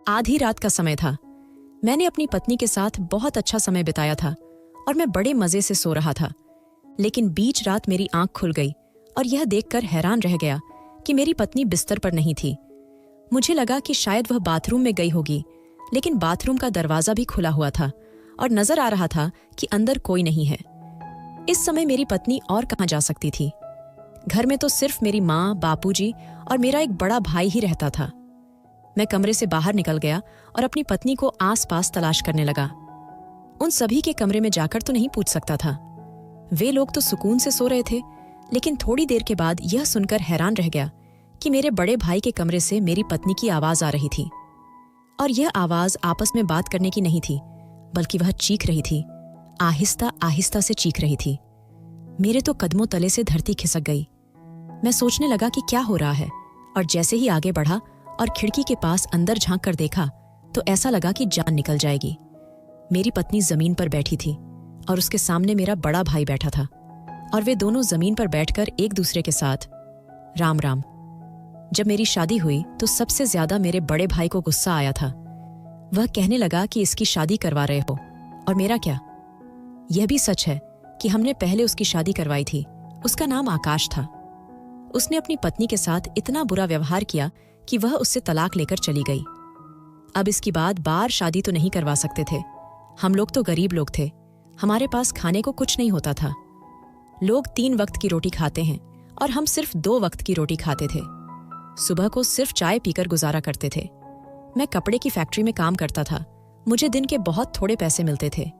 आधी रात का समय था। मैंने अपनी पत्नी के साथ बहुत अच्छा समय बिताया था और मैं बड़े मजे से सो रहा था। लेकिन बीच रात मेरी आंख खुल गई और यह देखकर हैरान रह गया कि मेरी पत्नी बिस्तर पर नहीं थी। मुझे लगा कि शायद वह बाथरूम में गई होगी, लेकिन बाथरूम का दरवाजा भी खुला हुआ था और नजर आ रहा था कि अंदर कोई नहीं है। इस समय मेरी पत्नी और कहाँ जा सकती थी? घर में तो सिर्फ मेरी माँ, बापूजी और मेरा एक बड़ा भाई ही रहता था। मैं कमरे से बाहर निकल गया और अपनी पत्नी को आसपास तलाश करने लगा। उन सभी के कमरे में जाकर तो नहीं पूछ सकता था, वे लोग तो सुकून से सो रहे थे। लेकिन थोड़ी देर के बाद यह सुनकर हैरान रह गया कि मेरे बड़े भाई के कमरे से मेरी पत्नी की आवाज आ रही थी। और यह आवाज आपस में बात करने की नहीं थी, बल्कि वह चीख रही थी, आहिस्ता आहिस्ता से चीख रही थी। मेरे तो कदमों तले से धरती खिसक गई। मैं सोचने लगा कि क्या हो रहा है, और जैसे ही आगे बढ़ा और खिड़की के पास अंदर झांक कर देखा तो ऐसा लगा कि जान निकल जाएगी। मेरी पत्नी जमीन पर बैठी थी और उसके सामने मेरा बड़ा भाई बैठा था, और वे दोनों जमीन पर बैठकर एक दूसरे के साथ राम राम। जब मेरी शादी हुई तो सबसे ज्यादा मेरे बड़े भाई को गुस्सा आया था। वह कहने लगा कि इसकी शादी करवा रहे हो, और मेरा क्या? यह भी सच है कि हमने पहले उसकी शादी करवाई थी। उसका नाम आकाश था। उसने अपनी पत्नी के साथ इतना बुरा व्यवहार किया कि वह उससे तलाक लेकर चली गई। अब इसकी बाद बार शादी तो नहीं करवा सकते थे। हम लोग तो गरीब लोग थे, हमारे पास खाने को कुछ नहीं होता था। लोग 3 वक्त की रोटी खाते हैं और हम सिर्फ 2 वक्त की रोटी खाते थे। सुबह को सिर्फ चाय पीकर गुजारा करते थे। मैं कपड़े की फैक्ट्री में काम करता था। मुझे दिन के बहुत थोड़े पैसे मिलते थे।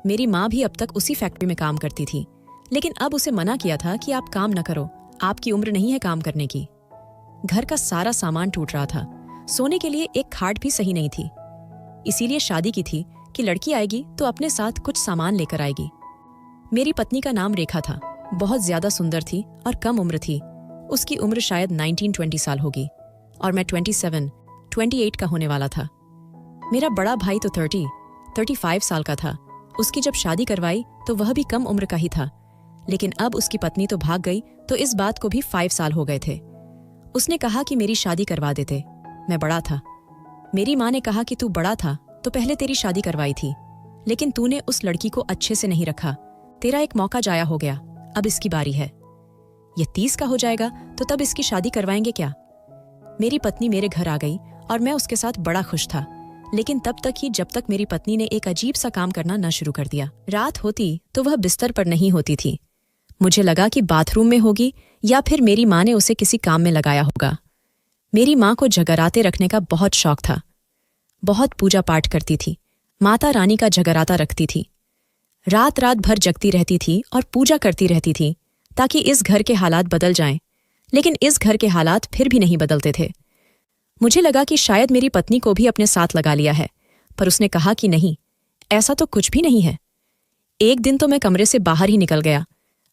मेरी माँ भी अब तक उसी फैक्ट्री में काम करती थी, लेकिन अब उसे मना किया था कि आप काम न करो, आपकी उम्र नहीं है काम करने की। घर का सारा सामान टूट रहा था, सोने के लिए एक खाट भी सही नहीं थी। इसीलिए शादी की थी कि लड़की आएगी तो अपने साथ कुछ सामान लेकर आएगी। मेरी पत्नी का नाम रेखा था। बहुत ज्यादा सुंदर थी और कम उम्र थी। उसकी उम्र शायद 19-20 साल होगी और मैं 27-28 का होने वाला था। मेरा बड़ा भाई तो 30-35 साल का था। उसकी जब शादी करवाई तो वह भी कम उम्र का ही था, लेकिन अब उसकी पत्नी तो भाग गई तो इस बात को भी 5 साल हो गए थे। उसने कहा कि मेरी शादी करवा देते। मैं बड़ा था। मेरी माँ ने कहा कि तू बड़ा था तो पहले तेरी शादी करवाई थी, लेकिन तूने उस लड़की को अच्छे से नहीं रखा। तेरा एक मौका जाया हो गया, अब इसकी बारी है। ये 30 का हो जाएगा तो तब इसकी शादी करवाएंगे क्या? मेरी पत्नी मेरे घर आ गई और मैं उसके साथ बड़ा खुश था, लेकिन तब तक ही जब तक मेरी पत्नी ने एक अजीब सा काम करना न शुरू कर दिया। रात होती तो वह बिस्तर पर नहीं होती थी। मुझे लगा कि बाथरूम में होगी या फिर मेरी माँ ने उसे किसी काम में लगाया होगा। मेरी माँ को जगराते रखने का बहुत शौक था। बहुत पूजा पाठ करती थी, माता रानी का जगराता रखती थी। रात रात भर जगती रहती थी और पूजा करती रहती थी ताकि इस घर के हालात बदल जाएं, लेकिन इस घर के हालात फिर भी नहीं बदलते थे। मुझे लगा कि शायद मेरी पत्नी को भी अपने साथ लगा लिया है, पर उसने कहा कि नहीं, ऐसा तो कुछ भी नहीं है। एक दिन तो मैं कमरे से बाहर ही निकल गया।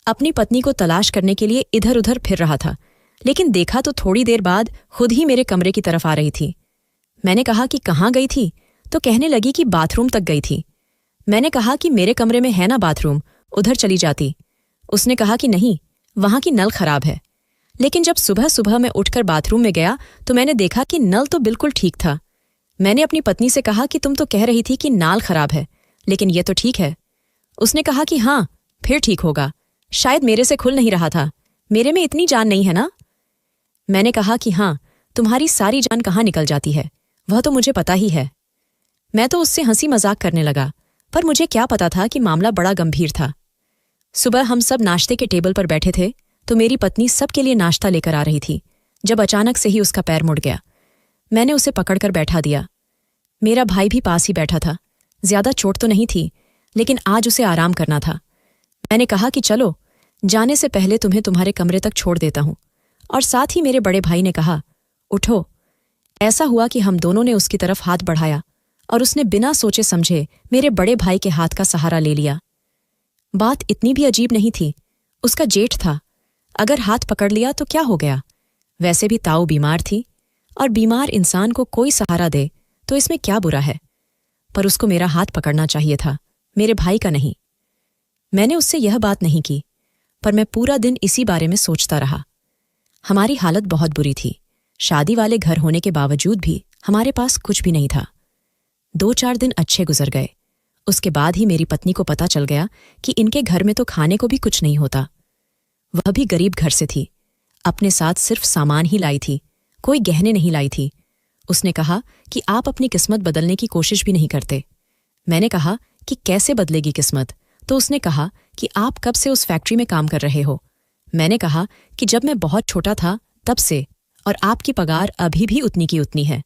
अपनी पत्नी को तलाश करने के लिए इधर उधर फिर रहा था, लेकिन देखा तो थोड़ी देर बाद खुद ही मेरे कमरे की तरफ आ रही थी। मैंने कहा कि कहाँ गई थी, तो कहने लगी कि बाथरूम तक गई थी। मैंने कहा कि मेरे कमरे में है ना बाथरूम, उधर चली जाती। उसने कहा कि नहीं, वहां की नल खराब है। लेकिन जब सुबह सुबह मैं उठकर बाथरूम में गया तो मैंने देखा कि नल तो बिल्कुल ठीक था। मैंने अपनी पत्नी से कहा कि तुम तो कह रही थी कि नाल खराब है, लेकिन यह तो ठीक है। उसने कहा कि हाँ, फिर ठीक होगा, शायद मेरे से खुल नहीं रहा था, मेरे में इतनी जान नहीं है ना। मैंने कहा कि हाँ, तुम्हारी सारी जान कहाँ निकल जाती है, वह तो मुझे पता ही है। मैं तो उससे हंसी मजाक करने लगा, पर मुझे क्या पता था कि मामला बड़ा गंभीर था। सुबह हम सब नाश्ते के टेबल पर बैठे थे तो मेरी पत्नी सबके लिए नाश्ता लेकर आ रही थी, जब अचानक से ही उसका पैर मुड़ गया। मैंने उसे पकड़कर बैठा दिया। मेरा भाई भी पास ही बैठा था। ज्यादा चोट तो नहीं थी, लेकिन आज उसे आराम करना था। मैंने कहा कि चलो, जाने से पहले तुम्हें तुम्हारे कमरे तक छोड़ देता हूं, और साथ ही मेरे बड़े भाई ने कहा, उठो। ऐसा हुआ कि हम दोनों ने उसकी तरफ हाथ बढ़ाया और उसने बिना सोचे समझे मेरे बड़े भाई के हाथ का सहारा ले लिया। बात इतनी भी अजीब नहीं थी, उसका जेठ था। अगर हाथ पकड़ लिया तो क्या हो गया? वैसे भी ताऊ बीमार थी, और बीमार इंसान को कोई सहारा दे तो इसमें क्या बुरा है? पर उसको मेरा हाथ पकड़ना चाहिए था, मेरे भाई का नहीं। मैंने उससे यह बात नहीं की, पर मैं पूरा दिन इसी बारे में सोचता रहा। हमारी हालत बहुत बुरी थी। शादी वाले घर होने के बावजूद भी हमारे पास कुछ भी नहीं था। 2-4 दिन अच्छे गुजर गए। उसके बाद ही मेरी पत्नी को पता चल गया कि इनके घर में तो खाने को भी कुछ नहीं होता। वह भी गरीब घर से थी, अपने साथ सिर्फ सामान ही लाई थी, कोई गहने नहीं लाई थी। उसने कहा कि आप अपनी किस्मत बदलने की कोशिश भी नहीं करते। मैंने कहा कि कैसे बदलेगी किस्मत? तो उसने कहा कि आप कब से उस फैक्ट्री में काम कर रहे हो? मैंने कहा कि जब मैं बहुत छोटा था तब से, और आपकी पगार अभी भी उतनी की उतनी है।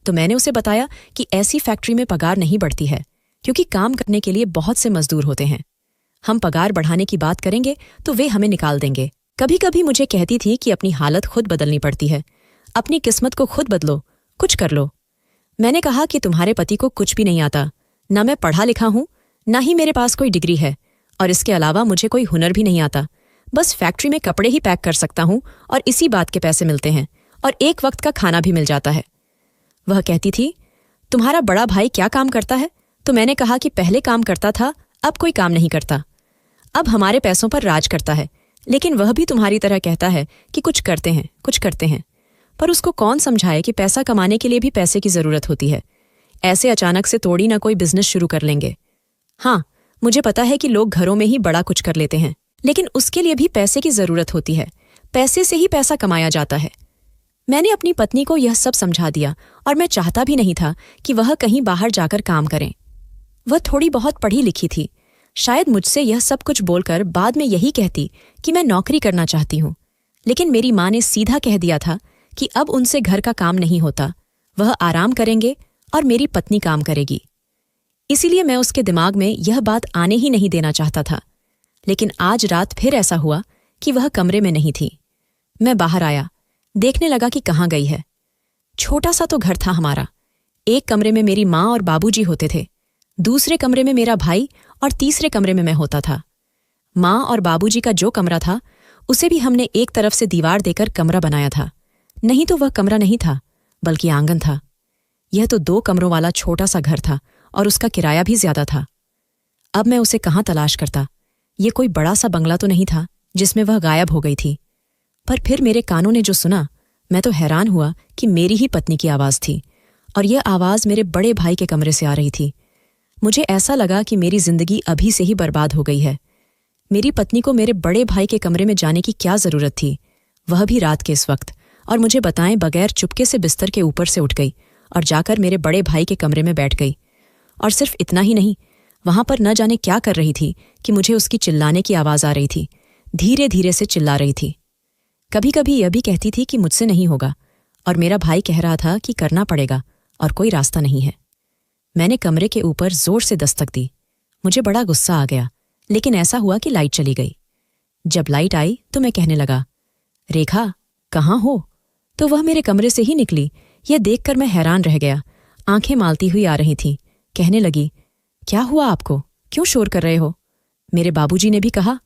तो मैंने उसे बताया कि ऐसी फैक्ट्री में पगार नहीं बढ़ती है, क्योंकि काम करने के लिए बहुत से मजदूर होते हैं। हम पगार बढ़ाने की बात करेंगे तो वे हमें निकाल देंगे। कभी कभी मुझे कहती थी कि अपनी हालत खुद बदलनी पड़ती है, अपनी किस्मत को खुद बदलो, कुछ कर लो। मैंने कहा कि तुम्हारे पति को कुछ भी नहीं आता, ना मैं पढ़ा लिखा हूं, ना ही मेरे पास कोई डिग्री है, और इसके अलावा मुझे कोई हुनर भी नहीं आता। बस फैक्ट्री में कपड़े ही पैक कर सकता हूं और इसी बात के पैसे मिलते हैं, और एक वक्त का खाना भी मिल जाता है। वह कहती थी, तुम्हारा बड़ा भाई क्या काम करता है? तो मैंने कहा कि पहले काम करता था, अब कोई काम नहीं करता। अब हमारे पैसों पर राज करता है, लेकिन वह भी तुम्हारी तरह कहता है कि कुछ करते हैं, कुछ करते हैं। पर उसको कौन समझाए कि पैसा कमाने के लिए भी पैसे की जरूरत होती है। ऐसे अचानक से तोड़ी ना कोई बिजनेस शुरू कर लेंगे। हाँ, मुझे पता है कि लोग घरों में ही बड़ा कुछ कर लेते हैं, लेकिन उसके लिए भी पैसे की जरूरत होती है। पैसे से ही पैसा कमाया जाता है। मैंने अपनी पत्नी को यह सब समझा दिया, और मैं चाहता भी नहीं था कि वह कहीं बाहर जाकर काम करें। वह थोड़ी बहुत पढ़ी लिखी थी, शायद मुझसे यह सब कुछ बोलकर बाद में यही कहती कि मैं नौकरी करना चाहती हूं। लेकिन मेरी माँ ने सीधा कह दिया था कि अब उनसे घर का काम नहीं होता, वह आराम करेंगे और मेरी पत्नी काम करेगी। इसीलिए मैं उसके दिमाग में यह बात आने ही नहीं देना चाहता था। लेकिन आज रात फिर ऐसा हुआ कि वह कमरे में नहीं थी। मैं बाहर आया, देखने लगा कि कहाँ गई है। छोटा सा तो घर था हमारा। एक कमरे में मेरी माँ और बाबूजी होते थे, दूसरे कमरे में मेरा भाई, और तीसरे कमरे में मैं होता था। माँ और बाबूजी का जो कमरा था उसे भी हमने एक तरफ से दीवार देकर कमरा बनाया था। नहीं तो वह कमरा नहीं था, बल्कि आंगन था। यह तो 2 कमरों वाला छोटा सा घर था, और उसका किराया भी ज्यादा था। अब मैं उसे कहाँ तलाश करता? ये कोई बड़ा सा बंगला तो नहीं था जिसमें वह गायब हो गई थी। पर फिर मेरे कानों ने जो सुना, मैं तो हैरान हुआ कि मेरी ही पत्नी की आवाज थी, और यह आवाज मेरे बड़े भाई के कमरे से आ रही थी। मुझे ऐसा लगा कि मेरी जिंदगी अभी से ही बर्बाद हो गई है। मेरी पत्नी को मेरे बड़े भाई के कमरे में जाने की क्या जरूरत थी, वह भी रात के इस वक्त, और मुझे बताएं बगैर चुपके से बिस्तर के ऊपर से उठ गई और जाकर मेरे बड़े भाई के कमरे में बैठ गई। और सिर्फ इतना ही नहीं, वहां पर न जाने क्या कर रही थी कि मुझे उसकी चिल्लाने की आवाज आ रही थी। धीरे धीरे से चिल्ला रही थी। कभी कभी यह भी कहती थी कि मुझसे नहीं होगा, और मेरा भाई कह रहा था कि करना पड़ेगा और कोई रास्ता नहीं है। मैंने कमरे के ऊपर जोर से दस्तक दी। मुझे बड़ा गुस्सा आ गया, लेकिन ऐसा हुआ कि लाइट चली गई। जब लाइट आई तो मैं कहने लगा, रेखा कहाँ हो? तो वह मेरे कमरे से ही निकली। यह देखकर मैं हैरान रह गया। आंखें मालती हुई आ रही थीं। कहने लगी, क्या हुआ आपको? क्यों शोर कर रहे हो? मेरे बाबूजी ने भी कहा,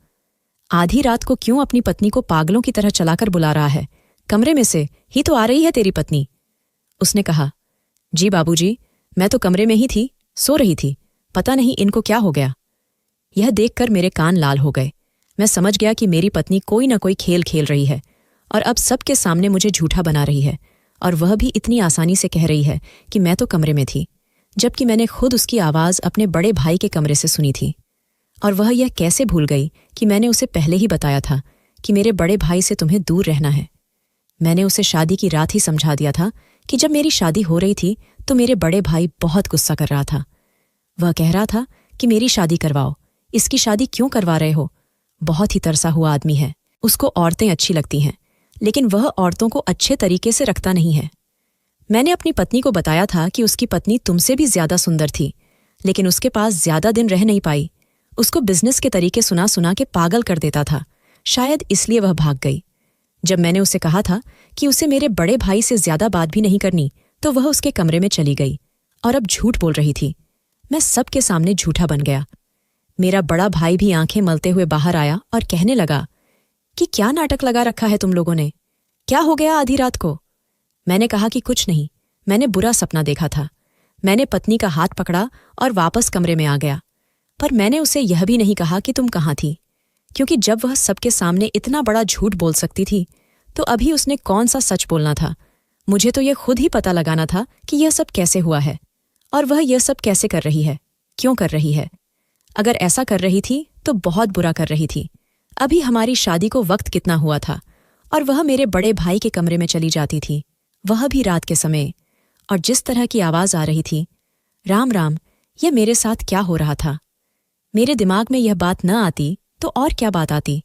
आधी रात को क्यों अपनी पत्नी को पागलों की तरह चलाकर बुला रहा है? कमरे में से ही तो आ रही है तेरी पत्नी। उसने कहा, जी बाबूजी, मैं तो कमरे में ही थी, सो रही थी, पता नहीं इनको क्या हो गया। यह देखकर मेरे कान लाल हो गए। मैं समझ गया कि मेरी पत्नी कोई ना कोई खेल खेल रही है, और अब सबके सामने मुझे झूठा बना रही है, और वह भी इतनी आसानी से कह रही है कि मैं तो कमरे में थी, जबकि मैंने खुद उसकी आवाज अपने बड़े भाई के कमरे से सुनी थी। और वह यह कैसे भूल गई कि मैंने उसे पहले ही बताया था कि मेरे बड़े भाई से तुम्हें दूर रहना है। मैंने उसे शादी की रात ही समझा दिया था कि जब मेरी शादी हो रही थी तो मेरे बड़े भाई बहुत गुस्सा कर रहा था। वह कह रहा था कि मेरी शादी करवाओ, इसकी शादी क्यों करवा रहे हो? बहुत ही तरसा हुआ आदमी है, उसको औरतें अच्छी लगती हैं, लेकिन वह औरतों को अच्छे तरीके से रखता नहीं है। मैंने अपनी पत्नी को बताया था कि उसकी पत्नी तुमसे भी ज्यादा सुंदर थी, लेकिन उसके पास ज्यादा दिन रह नहीं पाई। उसको बिजनेस के तरीके सुना सुना के पागल कर देता था, शायद इसलिए वह भाग गई। जब मैंने उसे कहा था कि उसे मेरे बड़े भाई से ज्यादा बात भी नहीं करनी, तो वह उसके कमरे में चली गई और अब झूठ बोल रही थी। मैं सबके सामने झूठा बन गया। मेरा बड़ा भाई भी आंखें मलते हुए बाहर आया और कहने लगा कि क्या नाटक लगा रखा है तुम लोगों ने? क्या हो गया आधी रात को? मैंने कहा कि कुछ नहीं, मैंने बुरा सपना देखा था। मैंने पत्नी का हाथ पकड़ा और वापस कमरे में आ गया। पर मैंने उसे यह भी नहीं कहा कि तुम कहाँ थी, क्योंकि जब वह सबके सामने इतना बड़ा झूठ बोल सकती थी तो अभी उसने कौन सा सच बोलना था। मुझे तो यह खुद ही पता लगाना था कि यह सब कैसे हुआ है और वह यह सब कैसे कर रही है, क्यों कर रही है। अगर ऐसा कर रही थी तो बहुत बुरा कर रही थी। अभी हमारी शादी को वक्त कितना हुआ था और वह मेरे बड़े भाई के कमरे में चली जाती थी, वह भी रात के समय, और जिस तरह की आवाज आ रही थी, राम राम, यह मेरे साथ क्या हो रहा था। मेरे दिमाग में यह बात न आती तो और क्या बात आती।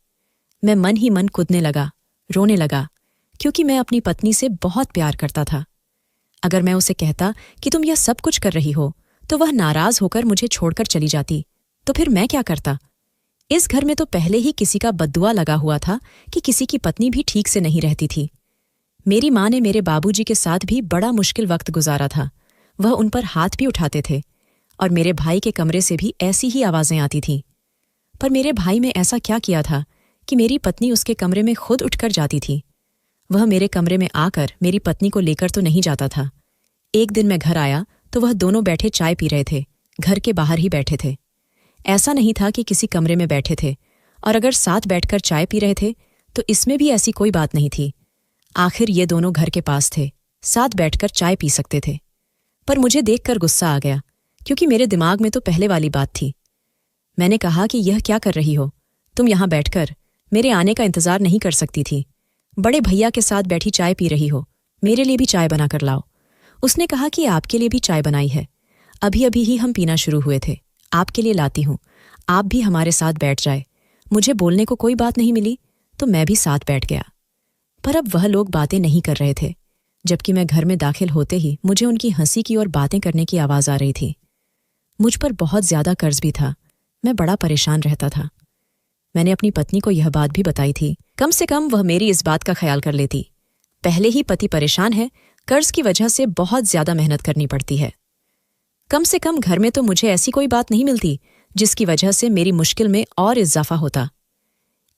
मैं मन ही मन कूदने लगा, रोने लगा, क्योंकि मैं अपनी पत्नी से बहुत प्यार करता था। अगर मैं उसे कहता कि तुम यह सब कुछ कर रही हो तो वह नाराज होकर मुझे छोड़कर चली जाती, तो फिर मैं क्या करता। इस घर में तो पहले ही किसी का बद्दुआ लगा हुआ था कि किसी की पत्नी भी ठीक से नहीं रहती थी। मेरी माँ ने मेरे बाबूजी के साथ भी बड़ा मुश्किल वक्त गुजारा था। वह उन पर हाथ भी उठाते थे और मेरे भाई के कमरे से भी ऐसी ही आवाजें आती थीं। पर मेरे भाई में ऐसा क्या किया था कि मेरी पत्नी उसके कमरे में खुद उठकर जाती थी। वह मेरे कमरे में आकर मेरी पत्नी को लेकर तो नहीं जाता था। एक दिन मैं घर आया तो वह दोनों बैठे चाय पी रहे थे, घर के बाहर ही बैठे थे। ऐसा नहीं था कि किसी कमरे में बैठे थे, और अगर साथ बैठकर चाय पी रहे थे तो इसमें भी ऐसी कोई बात नहीं थी। आखिर ये दोनों घर के पास थे, साथ बैठकर चाय पी सकते थे। पर मुझे देखकर गुस्सा आ गया, क्योंकि मेरे दिमाग में तो पहले वाली बात थी। मैंने कहा कि यह क्या कर रही हो, तुम यहां बैठकर मेरे आने का इंतजार नहीं कर सकती थी। बड़े भैया के साथ बैठी चाय पी रही हो, मेरे लिए भी चाय बनाकर लाओ। उसने कहा कि आपके लिए भी चाय बनाई है, अभी अभी ही हम पीना शुरू हुए थे, आपके लिए लाती हूं, आप भी हमारे साथ बैठ जाए। मुझे बोलने को कोई बात नहीं मिली तो मैं भी साथ बैठ गया। पर अब वह लोग बातें नहीं कर रहे थे, जबकि मैं घर में दाखिल होते ही मुझे उनकी हंसी की और बातें करने की आवाज आ रही थी। मुझ पर बहुत ज्यादा कर्ज भी था, मैं बड़ा परेशान रहता था। मैंने अपनी पत्नी को यह बात भी बताई थी, कम से कम वह मेरी इस बात का ख्याल कर लेती। पहले ही पति परेशान है, कर्ज की वजह से बहुत ज्यादा मेहनत करनी पड़ती है। कम से कम घर में तो मुझे ऐसी कोई बात नहीं मिलती जिसकी वजह से मेरी मुश्किल में और इजाफा होता।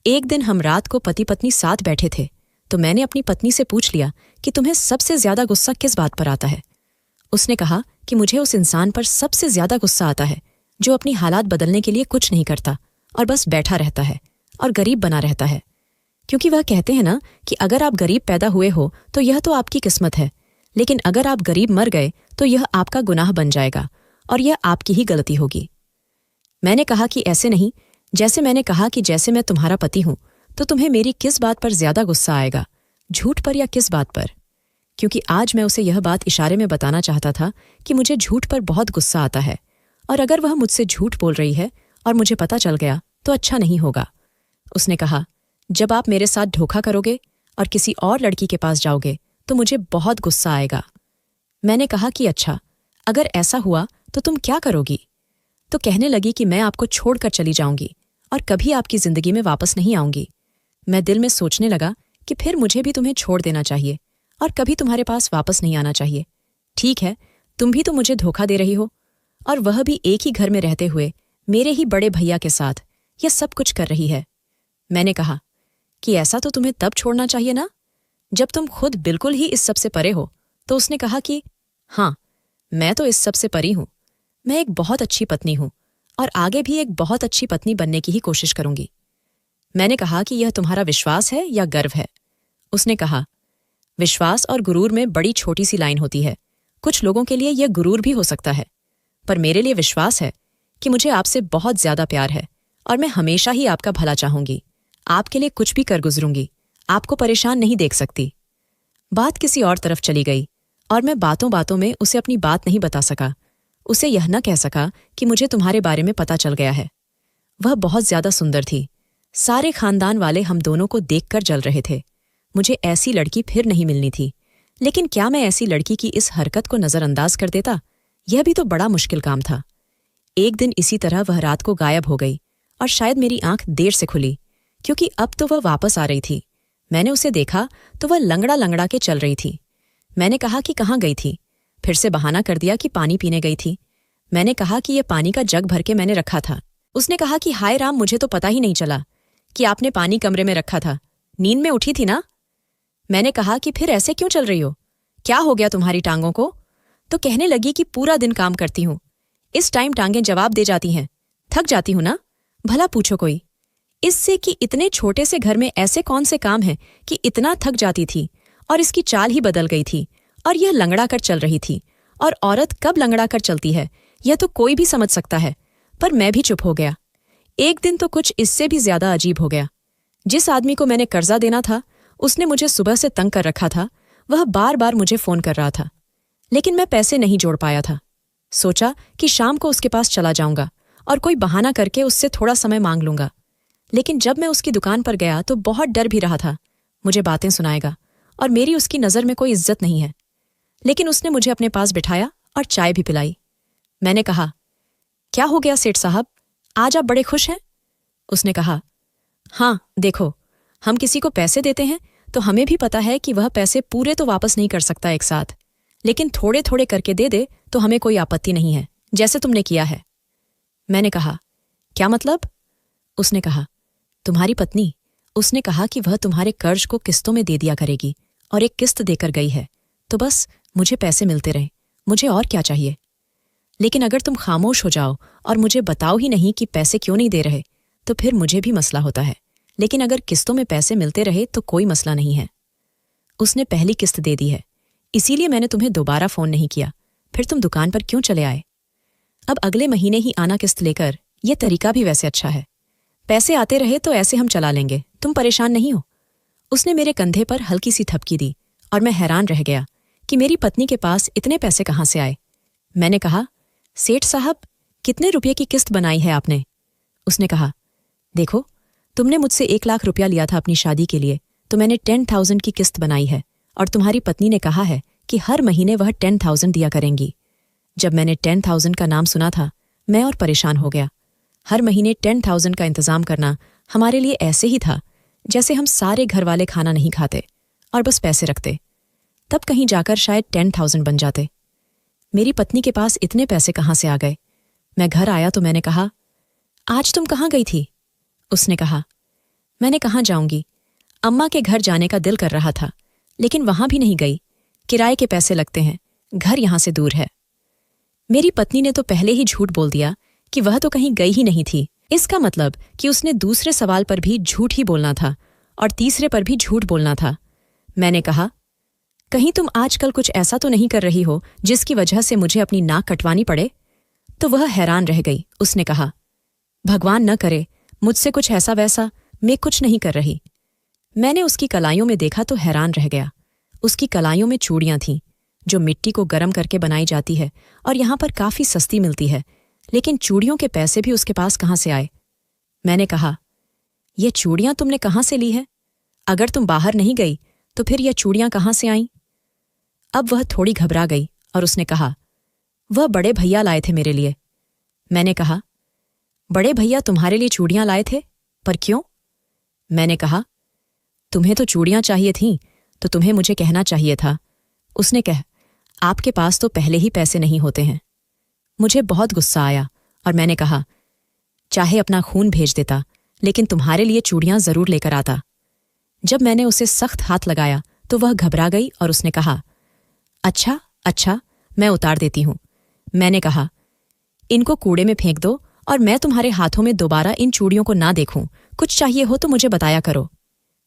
एक दिन हम रात को पति पत्नी साथ बैठे थे तो मैंने अपनी पत्नी से पूछ लिया कि तुम्हें सबसे ज्यादा गुस्सा किस बात पर आता है। उसने कहा कि मुझे उस इंसान पर सबसे ज्यादा गुस्सा आता है जो अपनी हालात बदलने के लिए कुछ नहीं करता और बस बैठा रहता है और गरीब बना रहता है। क्योंकि वह कहते हैं ना कि अगर आप गरीब पैदा हुए हो तो यह तो आपकी किस्मत है, लेकिन अगर आप गरीब मर गए तो यह आपका गुनाह बन जाएगा और यह आपकी ही गलती होगी। मैंने कहा कि ऐसे नहीं, जैसे मैंने कहा कि जैसे मैं तुम्हारा पति हूं तो तुम्हें मेरी किस बात पर ज्यादा गुस्सा आएगा, झूठ पर या किस बात पर। क्योंकि आज मैं उसे यह बात इशारे में बताना चाहता था कि मुझे झूठ पर बहुत गुस्सा आता है, और अगर वह मुझसे झूठ बोल रही है और मुझे पता चल गया तो अच्छा नहीं होगा। उसने कहा, जब आप मेरे साथ धोखा करोगे और किसी और लड़की के पास जाओगे तो मुझे बहुत गुस्सा आएगा। मैंने कहा कि अच्छा, अगर ऐसा हुआ तो तुम क्या करोगी। तो कहने लगी कि मैं आपको छोड़कर चली जाऊंगी और कभी आपकी जिंदगी में वापस नहीं आऊंगी। मैं दिल में सोचने लगा कि फिर मुझे भी तुम्हें छोड़ देना चाहिए और कभी तुम्हारे पास वापस नहीं आना चाहिए। ठीक है, तुम भी तो मुझे धोखा दे रही हो, और वह भी एक ही घर में रहते हुए मेरे ही बड़े भैया के साथ यह सब कुछ कर रही है। मैंने कहा कि ऐसा तो तुम्हें तब छोड़ना चाहिए ना जब तुम खुद बिल्कुल ही इस सब से परे हो। तो उसने कहा कि हाँ, मैं तो इस सब से परी हूं। मैं एक बहुत अच्छी पत्नी हूं और आगे भी एक बहुत अच्छी पत्नी बनने की ही कोशिश करूंगी। मैंने कहा कि यह तुम्हारा विश्वास है या गर्व है। उसने कहा, विश्वास और गुरूर में बड़ी छोटी सी लाइन होती है। कुछ लोगों के लिए यह गुरूर भी हो सकता है, पर मेरे लिए विश्वास है कि मुझे आपसे बहुत ज्यादा प्यार है और मैं हमेशा ही आपका भला चाहूंगी। आपके लिए कुछ भी कर गुजरूंगी, आपको परेशान नहीं देख सकती। बात किसी और तरफ चली गई और मैं बातों बातों में उसे अपनी बात नहीं बता सका। उसे यह न कह सका कि मुझे तुम्हारे बारे में पता चल गया है। वह बहुत ज्यादा सुंदर थी। सारे खानदान वाले हम दोनों को देखकर जल रहे थे। मुझे ऐसी लड़की फिर नहीं मिलनी थी, लेकिन क्या मैं ऐसी लड़की की इस हरकत को नजरअंदाज कर देता? यह भी तो बड़ा मुश्किल काम था। एक दिन इसी तरह वह रात को गायब हो गई और शायद मेरी आंख देर से खुली, क्योंकि अब तो वह वापस आ रही थी। मैंने उसे देखा तो वह लंगड़ा लंगड़ा के चल रही थी। मैंने कहा कि कहाँ गई थी। फिर से बहाना कर दिया कि पानी पीने गई थी। मैंने कहा कि यह पानी का जग भर के मैंने रखा था। उसने कहा कि हाय राम, मुझे तो पता ही नहीं चला कि आपने पानी कमरे में रखा था। नींद में उठी थी ना। मैंने कहा कि फिर ऐसे क्यों चल रही हो, क्या हो गया तुम्हारी टांगों को? तो कहने लगी कि पूरा दिन काम करती हूं, इस टाइम टांगें जवाब दे जाती हैं, थक जाती हूं ना। भला पूछो कोई इससे कि इतने छोटे से घर में ऐसे कौन से काम हैं कि इतना थक जाती थी और इसकी चाल ही बदल गई थी और यह लंगड़ा कर चल रही थी। और औरत कब लंगड़ा कर चलती है यह तो कोई भी समझ सकता है, पर मैं भी चुप हो गया। एक दिन तो कुछ इससे भी ज्यादा अजीब हो गया। जिस आदमी को मैंने कर्जा देना था उसने मुझे सुबह से तंग कर रखा था। वह बार बार मुझे फोन कर रहा था, लेकिन मैं पैसे नहीं जोड़ पाया था। सोचा कि शाम को उसके पास चला जाऊंगा और कोई बहाना करके उससे थोड़ा समय मांग लूंगा। लेकिन जब मैं उसकी दुकान पर गया तो बहुत डर भी रहा था, मुझे बातें सुनाएगा और मेरी उसकी नज़र में कोई इज्जत नहीं है। लेकिन उसने मुझे अपने पास बिठाया और चाय भी पिलाई। मैंने कहा, क्या हो गया सेठ साहब, आज आप बड़े खुश हैं? उसने कहा, हाँ देखो, हम किसी को पैसे देते हैं तो हमें भी पता है कि वह पैसे पूरे तो वापस नहीं कर सकता एक साथ, लेकिन थोड़े थोड़े करके दे दे तो हमें कोई आपत्ति नहीं है, जैसे तुमने किया है। मैंने कहा, क्या मतलब? उसने कहा, तुम्हारी पत्नी, उसने कहा कि वह तुम्हारे कर्ज को किस्तों में दे दिया करेगी और एक किस्त देकर गई है, तो बस मुझे पैसे मिलते रहे, मुझे और क्या चाहिए। लेकिन अगर तुम खामोश हो जाओ और मुझे बताओ ही नहीं कि पैसे क्यों नहीं दे रहे तो फिर मुझे भी मसला होता है, लेकिन अगर किस्तों में पैसे मिलते रहे तो कोई मसला नहीं है। उसने पहली किस्त दे दी है, इसीलिए मैंने तुम्हें दोबारा फोन नहीं किया। फिर तुम दुकान पर क्यों चले आए? अब अगले महीने ही आना किस्त लेकर, यह तरीका भी वैसे अच्छा है। पैसे आते रहे तो ऐसे हम चला लेंगे, तुम परेशान नहीं हो। उसने मेरे कंधे पर हल्की सी थपकी दी और मैं हैरान रह गया कि मेरी पत्नी के पास इतने पैसे कहाँ से आए। मैंने कहा, सेठ साहब, कितने रुपये की किस्त बनाई है आपने? उसने कहा, देखो, तुमने मुझसे 1 लाख रुपया लिया था अपनी शादी के लिए, तो मैंने 10,000 की किस्त बनाई है और तुम्हारी पत्नी ने कहा है कि हर महीने वह 10,000 दिया करेंगी। जब मैंने 10,000 का नाम सुना था मैं और परेशान हो गया। हर महीने 10,000 का इंतजाम करना हमारे लिए ऐसे ही था जैसे हम सारे घर वाले खाना नहीं खाते और बस पैसे रखते, तब कहीं जाकर शायद 10,000 बन जाते। मेरी पत्नी के पास इतने पैसे कहाँ से आ गए? मैं घर आया तो मैंने कहा, आज तुम कहाँ गई थी? उसने कहा, मैंने कहाँ जाऊंगी, अम्मा के घर जाने का दिल कर रहा था, लेकिन वहां भी नहीं गई, किराए के पैसे लगते हैं, घर यहां से दूर है। मेरी पत्नी ने तो पहले ही झूठ बोल दिया कि वह तो कहीं गई ही नहीं थी। इसका मतलब कि उसने दूसरे सवाल पर भी झूठ ही बोलना था और तीसरे पर भी झूठ बोलना था। मैंने कहा, कहीं तुम आजकल कुछ ऐसा तो नहीं कर रही हो जिसकी वजह से मुझे अपनी नाक कटवानी पड़े? तो वह हैरान रह गई। उसने कहा, भगवान न करे, मुझसे कुछ ऐसा वैसा, मैं कुछ नहीं कर रही। मैंने उसकी कलाइयों में देखा तो हैरान रह गया। उसकी कलाइयों में चूड़ियां थीं जो मिट्टी को गर्म करके बनाई जाती है और यहां पर काफी सस्ती मिलती है, लेकिन चूड़ियों के पैसे भी उसके पास कहां से आए? मैंने कहा, ये चूड़ियां तुमने कहां से ली है? अगर तुम बाहर नहीं गई तो फिर यह चूड़ियां कहां से आईं? अब वह थोड़ी घबरा गई और उसने कहा, वह बड़े भैया लाए थे मेरे लिए। मैंने कहा, बड़े भैया तुम्हारे लिए चूड़ियां लाए थे, पर क्यों? मैंने कहा, तुम्हें तो चूड़ियां चाहिए थीं तो तुम्हें मुझे कहना चाहिए था। उसने कहा, आपके पास तो पहले ही पैसे नहीं होते हैं। मुझे बहुत गुस्सा आया और मैंने कहा, चाहे अपना खून भेज देता लेकिन तुम्हारे लिए चूड़ियां जरूर लेकर आता। जब मैंने उसे सख्त हाथ लगाया तो वह घबरा गई और उसने कहा, अच्छा अच्छा, मैं उतार देती हूं। मैंने कहा, इनको कूड़े में फेंक दो और मैं तुम्हारे हाथों में दोबारा इन चूड़ियों को ना देखूं। कुछ चाहिए हो तो मुझे बताया करो।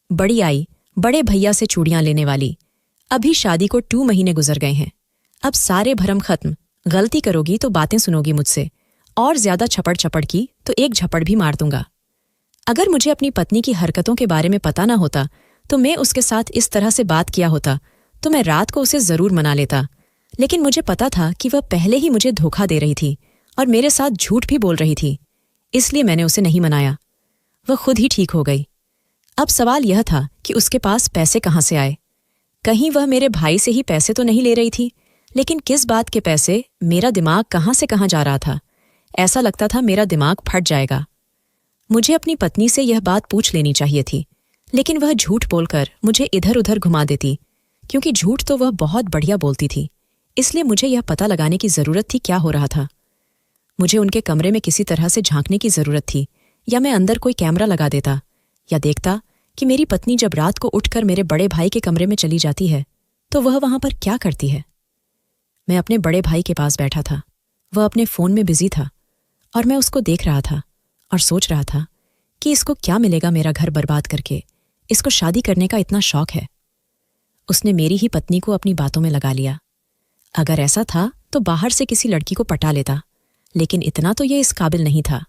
बड़ी आई बड़े भैया से चूड़ियां लेने वाली। अभी शादी को 2 महीने गुजर गए हैं। अब सारे भरम खत्म। गलती करोगी तो बातें सुनोगी मुझसे, और ज्यादा छपड़ छपड़ की तो एक झपड़ भी मार दूंगा। अगर मुझे अपनी पत्नी की हरकतों के बारे में पता ना होता तो मैं उसके साथ इस तरह से बात किया होता तो मैं रात को उसे जरूर मना लेता, लेकिन मुझे पता था कि वह पहले ही मुझे धोखा दे रही थी और मेरे साथ झूठ भी बोल रही थी, इसलिए मैंने उसे नहीं मनाया। वह खुद ही ठीक हो गई। अब सवाल यह था कि उसके पास पैसे कहाँ से आए। कहीं वह मेरे भाई से ही पैसे तो नहीं ले रही थी, लेकिन किस बात के पैसे? मेरा दिमाग कहाँ से कहाँ जा रहा था। ऐसा लगता था मेरा दिमाग फट जाएगा। मुझे अपनी पत्नी से यह बात पूछ लेनी चाहिए थी, लेकिन वह झूठ बोलकर मुझे इधर उधर घुमा देती, क्योंकि झूठ तो वह बहुत बढ़िया बोलती थी। इसलिए मुझे यह पता लगाने की जरूरत थी क्या हो रहा था। मुझे उनके कमरे में किसी तरह से झांकने की जरूरत थी, या मैं अंदर कोई कैमरा लगा देता या देखता कि मेरी पत्नी जब रात को उठकर मेरे बड़े भाई के कमरे में चली जाती है तो वह वहां पर क्या करती है। मैं अपने बड़े भाई के पास बैठा था। वह अपने फोन में बिजी था और मैं उसको देख रहा था और सोच रहा था कि इसको क्या मिलेगा मेरा घर बर्बाद करके। इसको शादी करने का इतना शौक है। उसने मेरी ही पत्नी को अपनी बातों में लगा लिया। अगर ऐसा था तो बाहर से किसी लड़की को पटा लेता, लेकिन इतना तो ये इस काबिल नहीं था।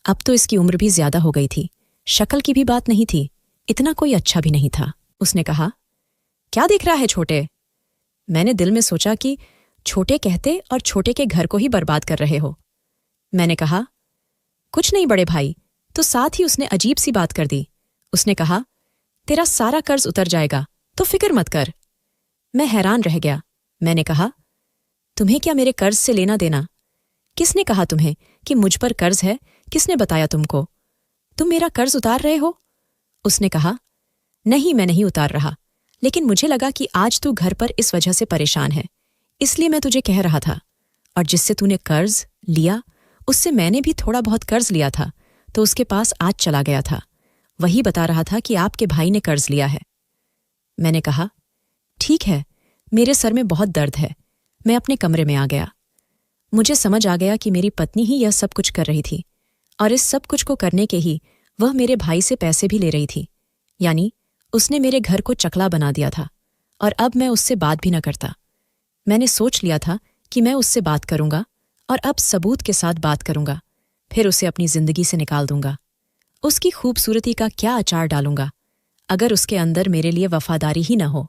अब तो इसकी उम्र भी ज्यादा हो गई थी, शक्ल की भी बात नहीं थी, इतना कोई अच्छा भी नहीं था। उसने कहा, क्या देख रहा है छोटे? मैंने दिल में सोचा कि छोटे कहते और छोटे के घर को ही बर्बाद कर रहे हो। मैंने कहा, कुछ नहीं बड़े भाई। तो साथ ही उसने अजीब सी बात कर दी। उसने कहा, तेरा सारा कर्ज उतर जाएगा, तो फिक्र मत कर। मैं हैरान रह गया। मैंने कहा, तुम्हें क्या मेरे कर्ज से लेना देना? किसने कहा तुम्हें कि मुझ पर कर्ज है? किसने बताया तुमको? तुम मेरा कर्ज उतार रहे हो? उसने कहा, नहीं, मैं नहीं उतार रहा, लेकिन मुझे लगा कि आज तू घर पर इस वजह से परेशान है, इसलिए मैं तुझे कह रहा था। और जिससे तूने कर्ज लिया, उससे मैंने भी थोड़ा बहुत कर्ज लिया था, तो उसके पास आज चला गया था। वही बता रहा था कि आपके भाई ने कर्ज लिया है। मैंने कहा, ठीक है, मेरे सर में बहुत दर्द है। मैं अपने कमरे में आ गया। मुझे समझ आ गया कि मेरी पत्नी ही यह सब कुछ कर रही थी, और इस सब कुछ को करने के ही वह मेरे भाई से पैसे भी ले रही थी। यानी उसने मेरे घर को चकला बना दिया था, और अब मैं उससे बात भी न करता। मैंने सोच लिया था कि मैं उससे बात करूंगा, और अब सबूत के साथ बात करूंगा, फिर उसे अपनी जिंदगी से निकाल दूंगा। उसकी खूबसूरती का क्या अचार डालूंगा, अगर उसके अंदर मेरे लिए वफादारी ही न हो।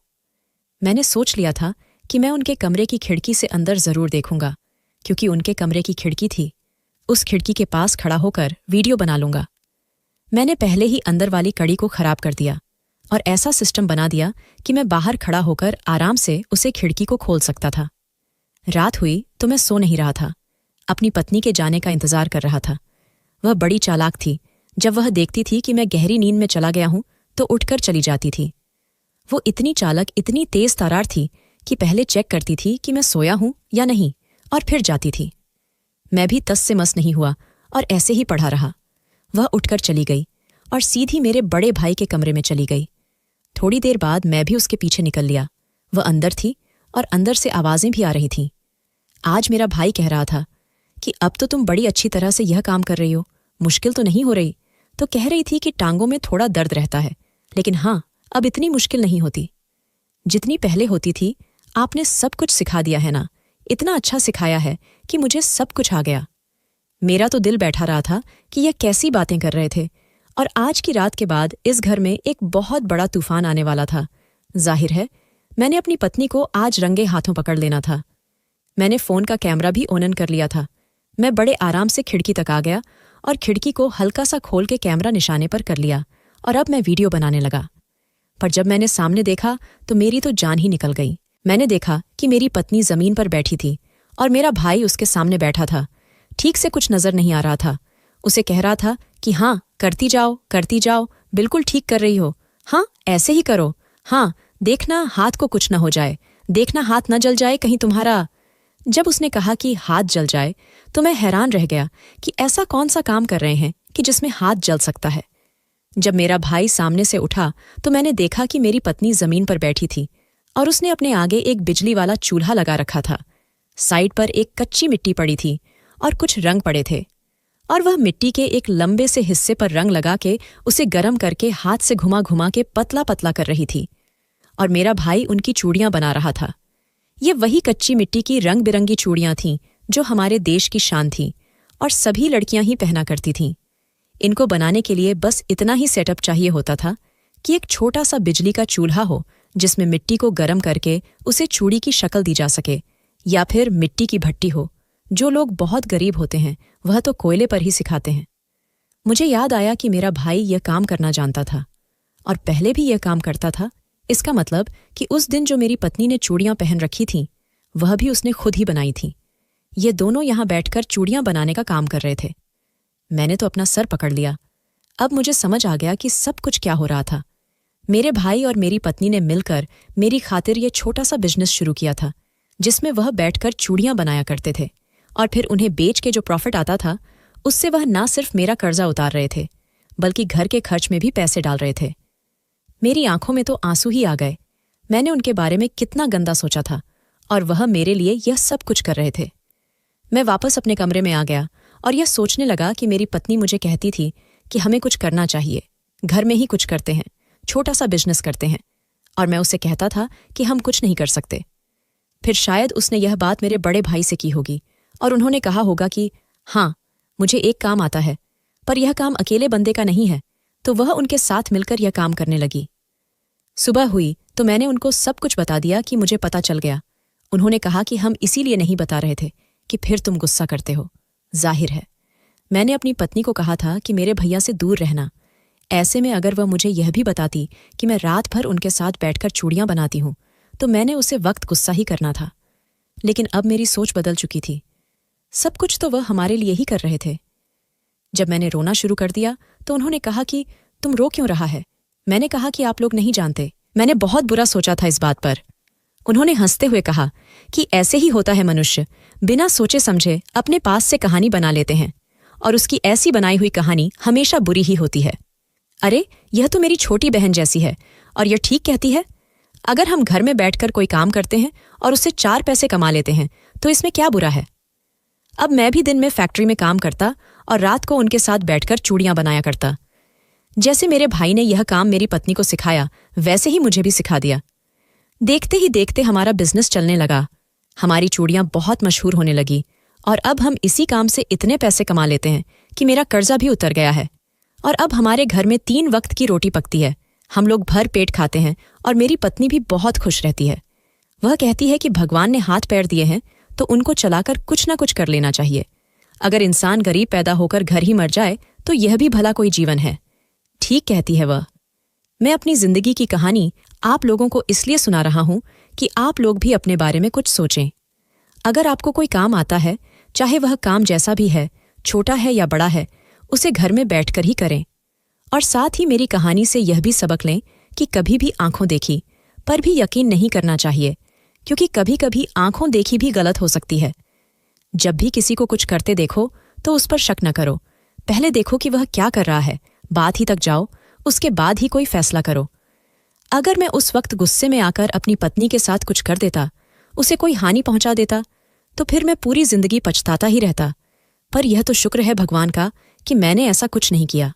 मैंने सोच लिया था कि मैं उनके कमरे की खिड़की से अंदर जरूर देखूंगा, क्योंकि उनके कमरे की खिड़की थी। उस खिड़की के पास खड़ा होकर वीडियो बना लूंगा। मैंने पहले ही अंदर वाली कड़ी को खराब कर दिया, और ऐसा सिस्टम बना दिया कि मैं बाहर खड़ा होकर आराम से उसे खिड़की को खोल सकता था। रात हुई तो मैं सो नहीं रहा था, अपनी पत्नी के जाने का इंतजार कर रहा था। वह बड़ी चालाक थी। जब वह देखती थी कि मैं गहरी नींद में चला गया हूं, तो उठकर चली जाती थी। वो इतनी चालाक, इतनी तेज तर्रार थी कि पहले चेक करती थी कि मैं सोया हूं या नहीं, और फिर जाती थी। मैं भी तस से मस नहीं हुआ और ऐसे ही पड़ा रहा। वह उठकर चली गई और सीधी मेरे बड़े भाई के कमरे में चली गई। थोड़ी देर बाद मैं भी उसके पीछे निकल लिया। वह अंदर थी और अंदर से आवाजें भी आ रही थीं। आज मेरा भाई कह रहा था कि अब तो तुम बड़ी अच्छी तरह से यह काम कर रही हो, मुश्किल तो नहीं हो रही। तो कह रही थी कि टांगों में थोड़ा दर्द रहता है, लेकिन हाँ, अब इतनी मुश्किल नहीं होती जितनी पहले होती थी। आपने सब कुछ सिखा दिया है ना, इतना अच्छा सिखाया है कि मुझे सब कुछ आ गया। मेरा तो दिल बैठा रहा था कि यह कैसी बातें कर रहे थे, और आज की रात के बाद इस घर में एक बहुत बड़ा तूफान आने वाला था। जाहिर है मैंने अपनी पत्नी को आज रंगे हाथों पकड़ लेना था। मैंने फोन का कैमरा भी ऑन कर लिया था। मैं बड़े आराम से खिड़की तक आ गया और खिड़की को हल्का सा खोल के कैमरा निशाने पर कर लिया, और अब मैं वीडियो बनाने लगा। पर जब मैंने सामने देखा तो मेरी तो जान ही निकल गई। मैंने देखा कि मेरी पत्नी जमीन पर बैठी थी और मेरा भाई उसके सामने बैठा था। ठीक से कुछ नजर नहीं आ रहा था। उसे कह रहा था कि हाँ, करती जाओ, बिल्कुल ठीक कर रही हो, हाँ ऐसे ही करो, हाँ देखना हाथ को कुछ न हो जाए, देखना हाथ न जल जाए कहीं तुम्हारा। जब उसने कहा कि हाथ जल जाए तो मैं हैरान रह गया कि ऐसा कौन सा काम कर रहे हैं कि जिसमें हाथ जल सकता है। जब मेरा भाई सामने से उठा तो मैंने देखा कि मेरी पत्नी जमीन पर बैठी थी और उसने अपने आगे एक बिजली वाला चूल्हा लगा रखा था। साइड पर एक कच्ची मिट्टी पड़ी थी और कुछ रंग पड़े थे, और वह मिट्टी के एक लंबे से हिस्से पर रंग लगा के उसे गर्म करके हाथ से घुमा घुमा के पतला पतला कर रही थी, और मेरा भाई उनकी चूड़ियां बना रहा था। ये वही कच्ची मिट्टी की रंग बिरंगी चूड़ियां थीं जो हमारे देश की शान थी और सभी लड़कियां ही पहना करती थीं। इनको बनाने के लिए बस इतना ही सेटअप चाहिए होता था कि एक छोटा सा बिजली का चूल्हा हो जिसमें मिट्टी को गर्म करके उसे चूड़ी की शक्ल दी जा सके, या फिर मिट्टी की भट्टी हो। जो लोग बहुत गरीब होते हैं वह तो कोयले पर ही सिखाते हैं। मुझे याद आया कि मेरा भाई यह काम करना जानता था और पहले भी यह काम करता था। इसका मतलब कि उस दिन जो मेरी पत्नी ने चूड़ियां पहन रखी थीं वह भी उसने खुद ही बनाई थीं। ये दोनों यहां बैठकर चूड़ियां बनाने का काम कर रहे थे। मैंने तो अपना सर पकड़ लिया। अब मुझे समझ आ गया कि सब कुछ क्या हो रहा था। मेरे भाई और मेरी पत्नी ने मिलकर मेरी खातिर यह छोटा सा बिजनेस शुरू किया था जिसमें वह बैठकर चूड़ियां बनाया करते थे, और फिर उन्हें बेच के जो प्रॉफिट आता था उससे वह ना सिर्फ मेरा कर्जा उतार रहे थे बल्कि घर के खर्च में भी पैसे डाल रहे थे। मेरी आंखों में तो आंसू ही आ गए। मैंने उनके बारे में कितना गंदा सोचा था और वह मेरे लिए यह सब कुछ कर रहे थे। मैं वापस अपने कमरे में आ गया और यह सोचने लगा कि मेरी पत्नी मुझे कहती थी कि हमें कुछ करना चाहिए, घर में ही कुछ करते हैं, छोटा सा बिजनेस करते हैं। और मैं उसे कहता था कि हम कुछ नहीं कर सकते। फिर शायद उसने यह बात मेरे बड़े भाई से की होगी और उन्होंने कहा होगा कि हाँ, मुझे एक काम आता है, पर यह काम अकेले बंदे का नहीं है, तो वह उनके साथ मिलकर यह काम करने लगी। सुबह हुई तो मैंने उनको सब कुछ बता दिया कि मुझे पता चल गया। उन्होंने कहा कि हम इसीलिए नहीं बता रहे थे कि फिर तुम गुस्सा करते हो। जाहिर है, मैंने अपनी पत्नी को कहा था कि मेरे भैया से दूर रहना। ऐसे में अगर वह मुझे यह भी बताती कि मैं रात भर उनके साथ बैठकर चूड़ियां बनाती हूं, तो मैंने उसे वक्त गुस्सा ही करना था। लेकिन अब मेरी सोच बदल चुकी थी। सब कुछ तो वह हमारे लिए ही कर रहे थे। जब मैंने रोना शुरू कर दिया तो उन्होंने कहा कि तुम रो क्यों रहा है? मैंने कहा कि आप लोग नहीं जानते, मैंने बहुत बुरा सोचा था इस बात पर। उन्होंने हंसते हुए कहा कि ऐसे ही होता है, मनुष्य बिना सोचे समझे अपने पास से कहानी बना लेते हैं और उसकी ऐसी बनाई हुई कहानी हमेशा बुरी ही होती है। अरे, यह तो मेरी छोटी बहन जैसी है और यह ठीक कहती है। अगर हम घर में बैठकर कोई काम करते हैं और उससे 4 पैसे कमा लेते हैं तो इसमें क्या बुरा है? अब मैं भी दिन में फैक्ट्री में काम करता और रात को उनके साथ बैठकर चूड़ियां बनाया करता। जैसे मेरे भाई ने यह काम मेरी पत्नी को सिखाया, वैसे ही मुझे भी सिखा दिया। देखते ही देखते हमारा बिजनेस चलने लगा। हमारी चूड़ियां बहुत मशहूर होने लगी और अब हम इसी काम से इतने पैसे कमा लेते हैं कि मेरा कर्जा भी उतर गया है। और अब हमारे घर में 3 वक्त की रोटी पकती है। हम लोग भर पेट खाते हैं और मेरी पत्नी भी बहुत खुश रहती है। वह कहती है कि भगवान ने हाथ पैर दिए हैं तो उनको चलाकर कुछ ना कुछ कर लेना चाहिए। अगर इंसान गरीब पैदा होकर घर ही मर जाए तो यह भी भला कोई जीवन है। ठीक कहती है वह। मैं अपनी जिंदगी की कहानी आप लोगों को इसलिए सुना रहा हूं कि आप लोग भी अपने बारे में कुछ सोचें। अगर आपको कोई काम आता है, चाहे वह काम जैसा भी है, छोटा है या बड़ा है, उसे घर में बैठकर ही करें। और साथ ही मेरी कहानी से यह भी सबक लें कि कभी भी आंखों देखी पर भी यकीन नहीं करना चाहिए, क्योंकि कभी कभी आंखों देखी भी गलत हो सकती है। जब भी किसी को कुछ करते देखो तो उस पर शक न करो। पहले देखो कि वह क्या कर रहा है, बात ही तक जाओ, उसके बाद ही कोई फैसला करो। अगर मैं उस वक्त गुस्से में आकर अपनी पत्नी के साथ कुछ कर देता, उसे कोई हानि पहुंचा देता, तो फिर मैं पूरी जिंदगी पछताता ही रहता। पर यह तो शुक्र है भगवान का कि मैंने ऐसा कुछ नहीं किया।